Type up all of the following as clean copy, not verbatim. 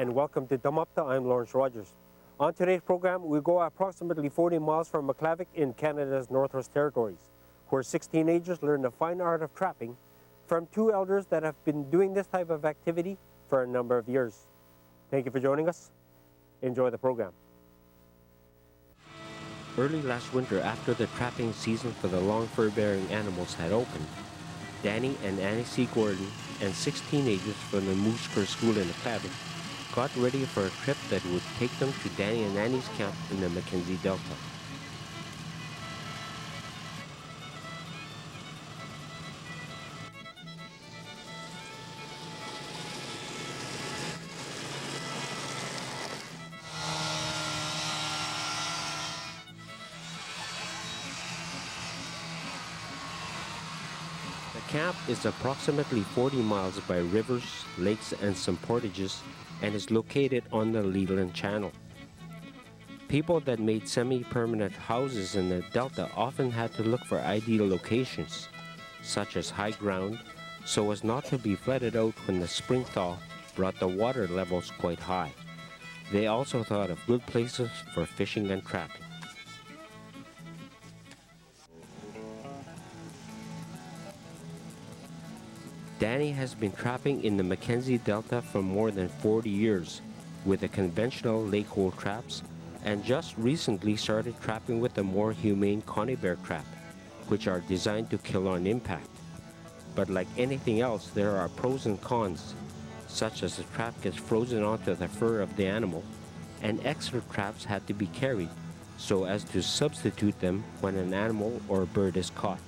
and welcome to TAMAPTA. I'm Lawrence Rogers. On today's program, we go approximately 40 miles from McClavic in Canada's Northwest Territories, where 6 teenagers learn the fine art of trapping from 2 elders that have been doing this type of activity for a number of years. Thank you for joining us. Enjoy the program. Early last winter, after the trapping season for the long fur-bearing animals had opened, Danny and Annie C. Gordon and 6 teenagers from the Moose Creek School in McClavic got ready for a trip that would take them to Danny and Annie's camp in the Mackenzie Delta. The camp is approximately 40 miles by rivers, lakes, and some portages, and is located on the Leland Channel. People that made semi-permanent houses in the Delta often had to look for ideal locations, such as high ground, so as not to be flooded out when the spring thaw brought the water levels quite high. They also thought of good places for fishing and trapping. Danny has been trapping in the Mackenzie Delta for more than 40 years with the conventional lake hole traps, and just recently started trapping with the more humane conibear trap, which are designed to kill on impact. But like anything else, there are pros and cons, such as the trap gets frozen onto the fur of the animal, and extra traps had to be carried so as to substitute them when an animal or a bird is caught.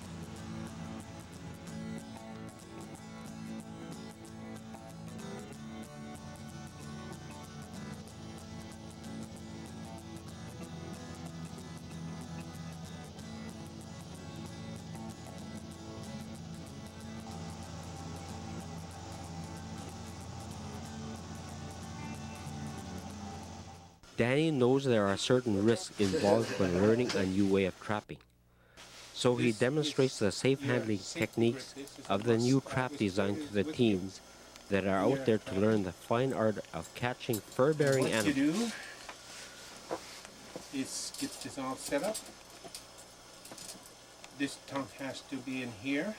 Danny knows there are certain risks involved when learning a new way of trapping, so he demonstrates the safe handling techniques of the new trap designed to the teens that are out there to learn the fine art of catching fur-bearing animals. What you do is get this all set up. This tongue has to be in here,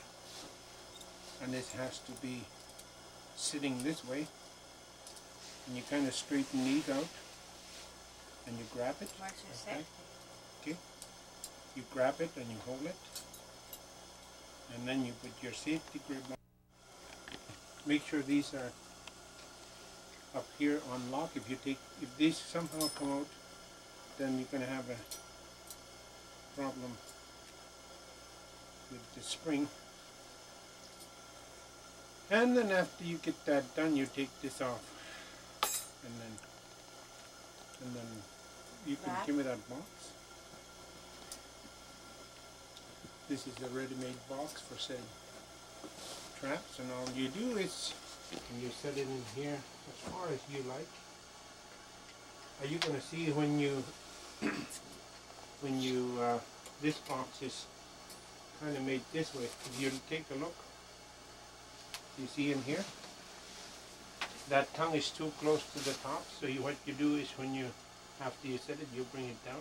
and this has to be sitting this way, and you kind of straighten these out. And you grab it, okay? You grab it and you hold it, and then you put your safety grip on. Make sure these are up here on lock. If these somehow come out, then you're going to have a problem with the spring. And then after you get that done, you take this off, and then you can give me that box. This is a ready-made box for setting traps, and all you do is you set it in here as far as you like. Are you going to see when you this box is kind of made this way? If you take a look, you see in here that tongue is too close to the top, so what you do is after you set it, you bring it down,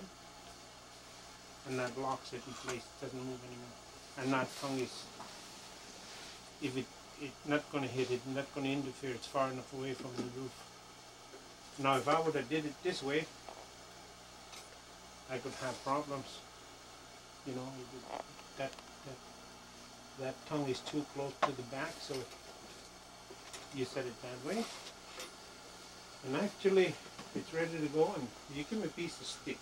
and that locks it in place. It doesn't move anymore. And that tongue is, if it's not going to hit it, not going to interfere, it's far enough away from the roof. Now if I would have did it this way, I could have problems. You know, that tongue is too close to the back, so you set it that way. And actually, it's ready to go, and you give me a piece of stick.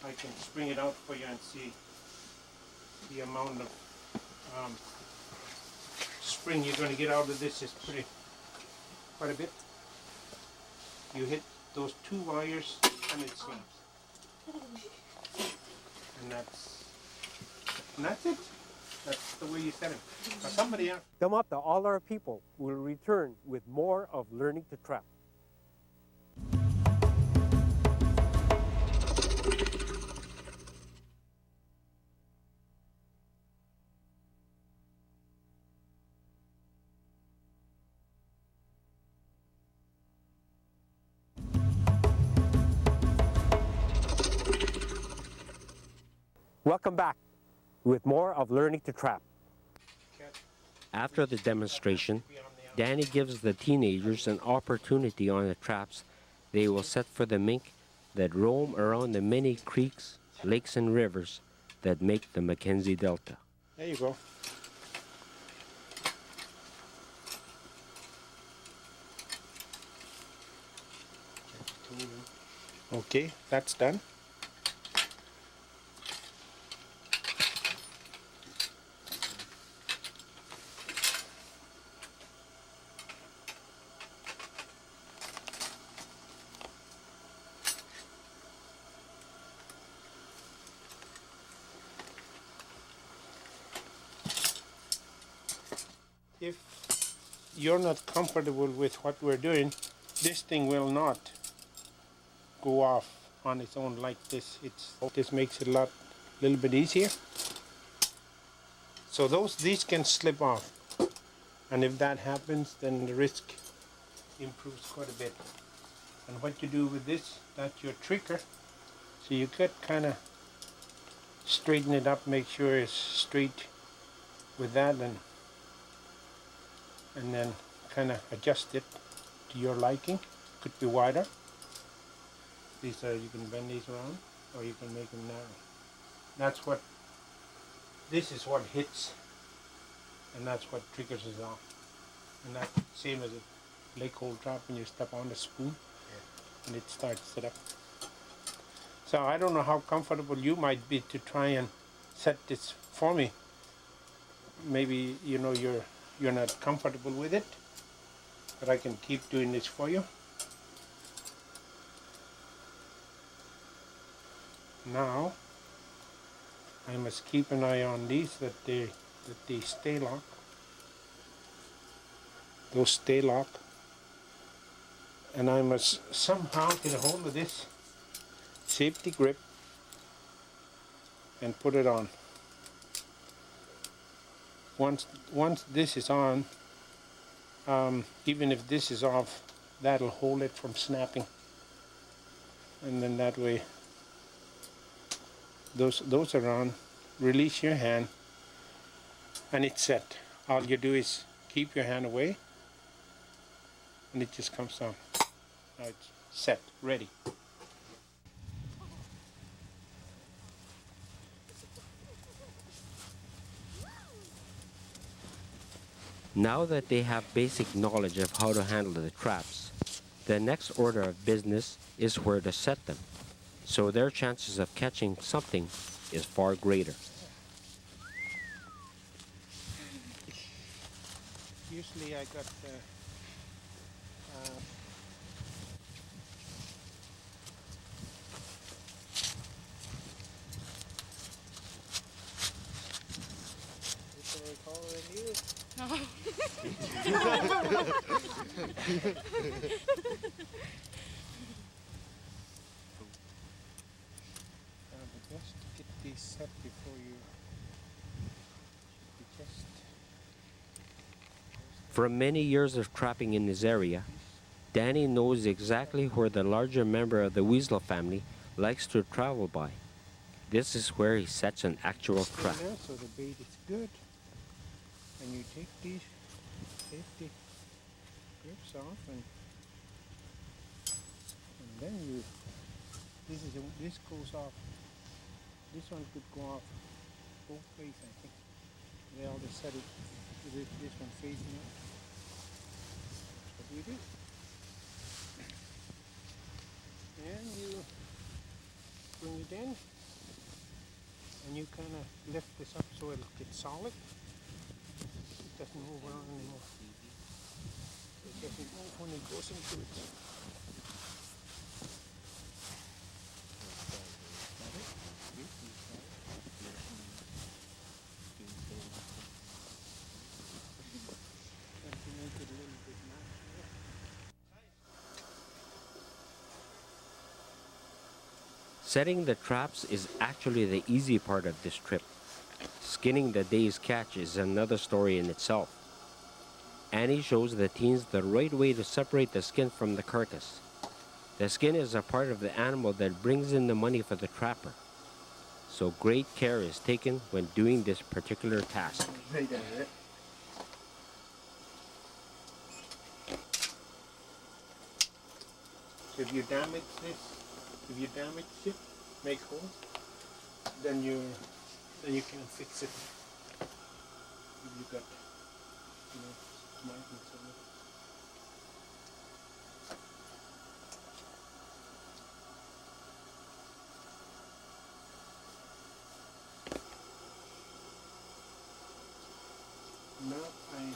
I can spring it out for you and see the amount of spring you're going to get out of this is quite a bit. You hit those 2 wires and it snaps. And that's it. That's the way you set it. Now somebody else. TAMAPTA, all our people, will return with more of learning to trap. Welcome back with more of Learning to Trap. After the demonstration, Danny gives the teenagers an opportunity on the traps they will set for the mink that roam around the many creeks, lakes, and rivers that make the Mackenzie Delta. There you go. Okay, that's done. If you're not comfortable with what we're doing, this thing will not go off on its own like this. This makes it a little bit easier. So these can slip off, and if that happens, then the risk improves quite a bit. And what you do with this, that's your trigger. So you could kind of straighten it up, make sure it's straight with that, and then kind of adjust it to your liking. Could be wider. You can bend these around, or you can make them narrow. This is what hits, and that's what triggers us off. And that's same as a lake hole trap when you step on the spoon, and it starts it up. So I don't know how comfortable you might be to try and set this for me. Maybe you're not comfortable with it, but I can keep doing this for you. Now I must keep an eye on these that they stay locked. Those stay locked, and I must somehow get a hold of this safety grip and put it on. Once this is on, even if this is off, that'll hold it from snapping, and then that way those are on. Release your hand and it's set. All you do is keep your hand away and it just comes down. Now it's set, ready. Now that they have basic knowledge of how to handle the traps, the next order of business is where to set them, so their chances of catching something is far greater. Usually I got just get these set before you just From many years of trapping in this area, Danny knows exactly where the larger member of the weasel family likes to travel by. This is where he sets an actual trap. there so the bait is good, and you take these safety grips off, and then this goes off. This one could go off both ways, I think. They all just set it with this one facing up. That's what we do. And you bring it in, and you kind of lift this up so it'll get solid. It doesn't move around anymore. It doesn't move when it goes into it. Setting the traps is actually the easy part of this trip. Skinning the day's catch is another story in itself. Annie shows the teens the right way to separate the skin from the carcass. The skin is a part of the animal that brings in the money for the trapper. so great care is taken when doing this particular task. So if you damage this, if you damage it, make holes, then you can fix it. If you got, markings on it. Now I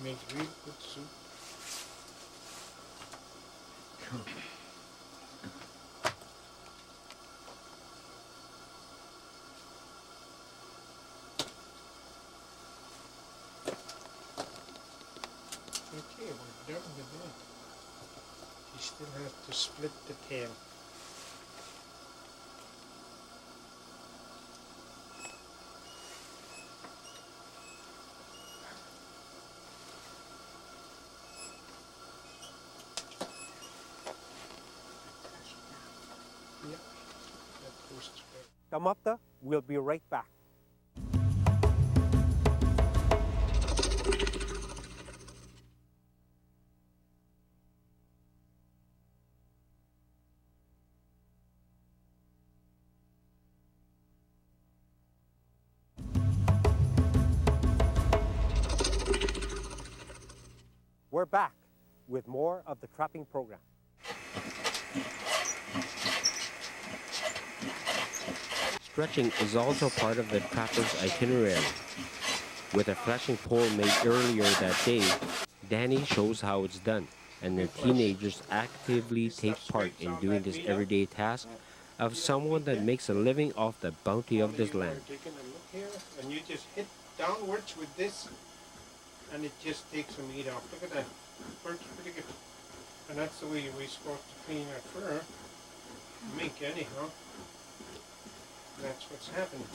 make real good soup. Okay, we're done with that. You still have to split the tail. Yeah, that goes together. TAMAPTA will be right back. We're back with more of the trapping program. Stretching is also part of the trapper's itinerary. With a flashing pole made earlier that day, Danny shows how it's done, and the teenagers actively take part in doing this everyday task of someone that makes a living off the bounty of this land. Taking a look here, and you just hit downwards with this, and it just takes the meat off. Look at that. Works pretty good. And that's the way we're supposed to clean our fur. Mink, anyhow. That's what's happening.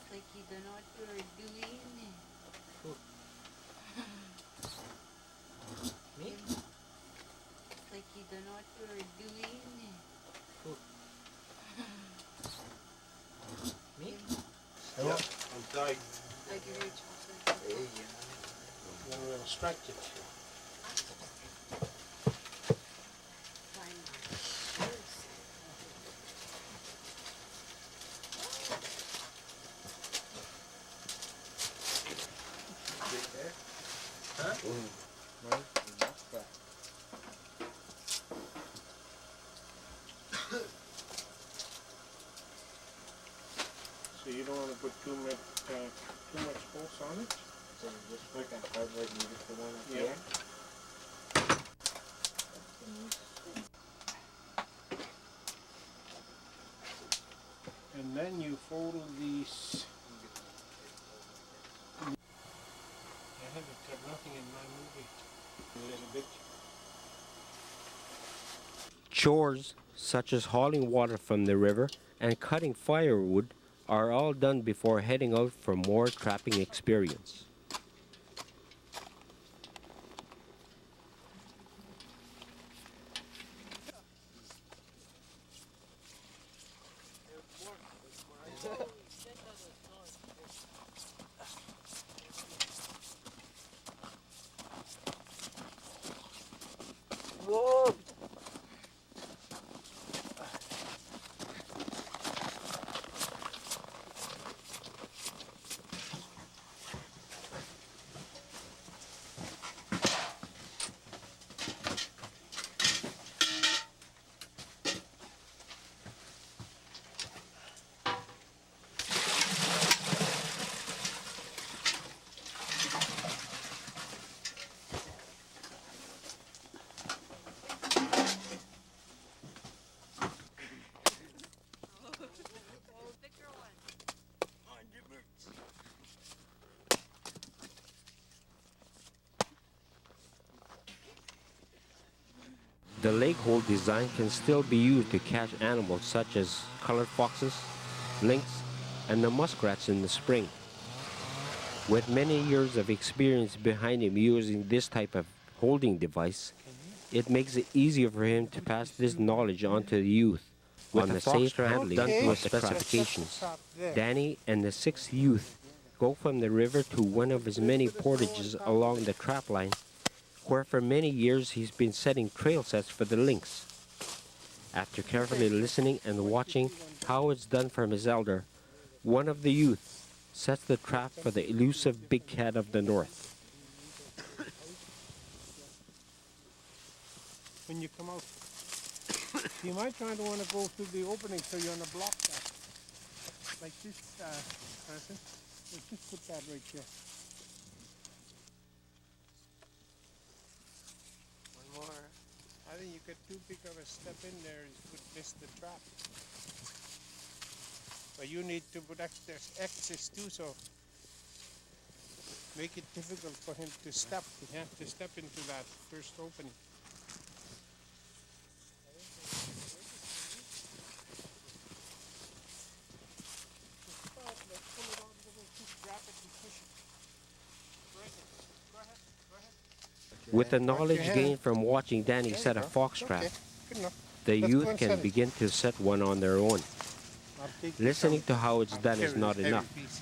Like you don't know what you're doing. Me? Like you don't know what you're doing. Me? stretch it. Find my shoes. Right? That's bad. So you don't want to put too much force on it? So you just work on cardboard and you just put one up Yeah. there. And then you fold these. I haven't got nothing in my movie. A little bit. Chores such as hauling water from the river and cutting firewood are all done before heading out for more trapping experience. Whoa! Bigger one. The lake hole design can still be used to catch animals such as colored foxes, lynx, and the muskrats in the spring. With many years of experience behind him using this type of holding device, it makes it easier for him to pass this knowledge on to the youth on the safe handling done to of the specifications. Danny and the sixth youth go from the river to one of his many portages along the trap line, where for many years he's been setting trail sets for the lynx. After carefully listening and watching how it's done from his elder, one of the youth sets the trap for the elusive big cat of the north. When you come out, you might try to want to go through the opening so you're on a block that. Like this, person. Just put that right there. One more. I think you get too big of a step in there, it would miss the trap. But you need to put access too, so make it difficult for him to step. He has to step into that first opening. With the knowledge gained from watching Danny set a fox trap, Okay, good enough. the Let's go youth and can set it. begin to set one on their own. I'll take Listening some to how it's done is heavy- not heavy enough. piece.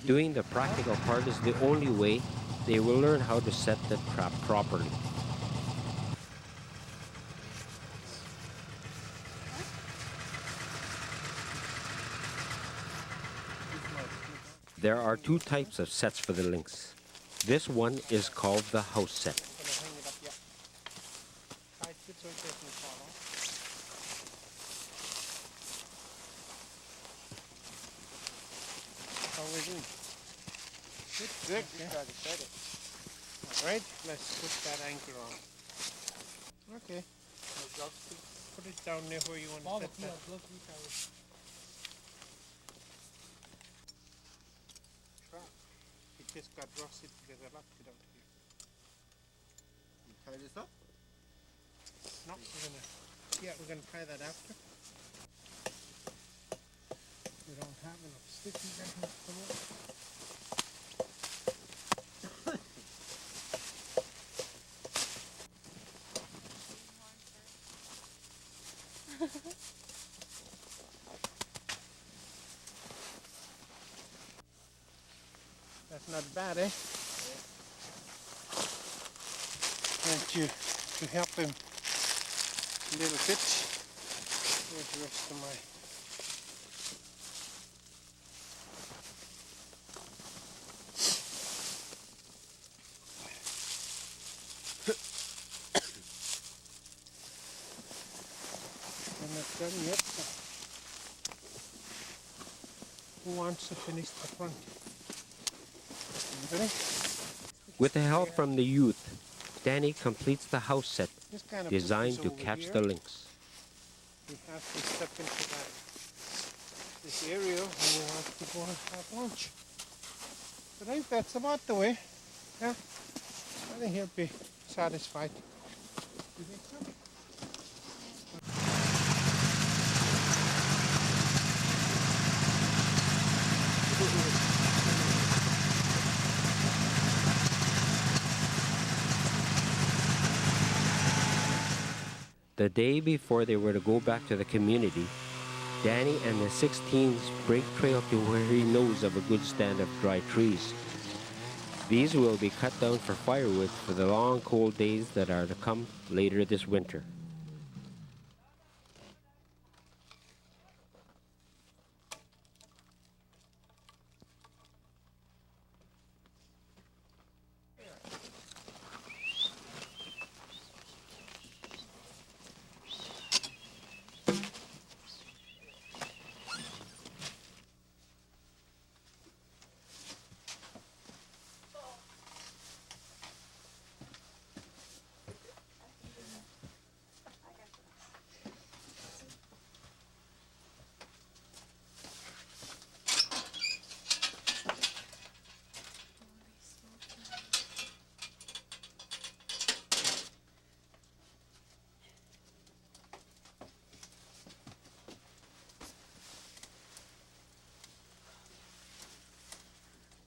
Doing the practical part is the only way they will learn how to set the trap properly. There are two types of sets for the lynx. This one is called the house set. I'm gonna hang it up, yeah. Tight it so it doesn't fall off. How are we doing? Good. Just try to set it. All right, let's put that anchor on. Okay. Put it down there where you want to set that. Trap. It just got rusted because I left it out here. You tie this up? No, we're gonna tie that after. We don't have enough stickies in here. Come on. That's not bad, eh? and to help him a little bit. Where's the rest of my I'm not done yet. Who wants to finish the front? Anybody? With the help from the youth, Danny completes the house set Just kind of designed to catch the lynx. We have to step into this area when we want to go and have lunch. But I think that's about the way. Yeah, I think he'll be satisfied. You think so? The day before they were to go back to the community, Danny and the 6 teens break trail to where he knows of a good stand of dry trees. These will be cut down for firewood for the long cold days that are to come later this winter.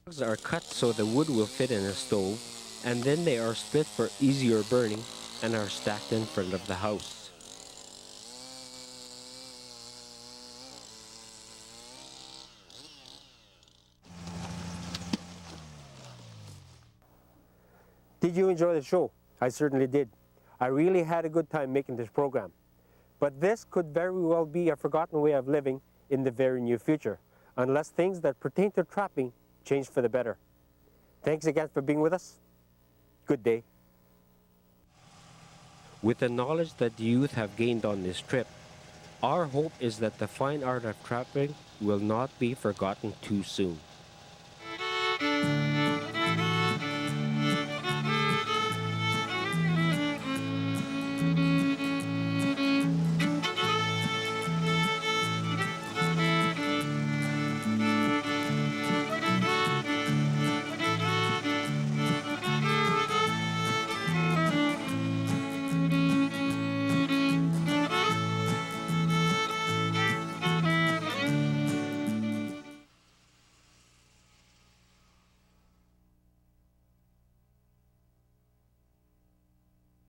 Logs are cut so the wood will fit in a stove, and then they are split for easier burning and are stacked in front of the house. Did you enjoy the show? I certainly did. I really had a good time making this program. But this could very well be a forgotten way of living in the very near future, unless things that pertain to trapping change for the better. Thanks again for being with us. Good day. With the knowledge that the youth have gained on this trip, our hope is that the fine art of trapping will not be forgotten too soon.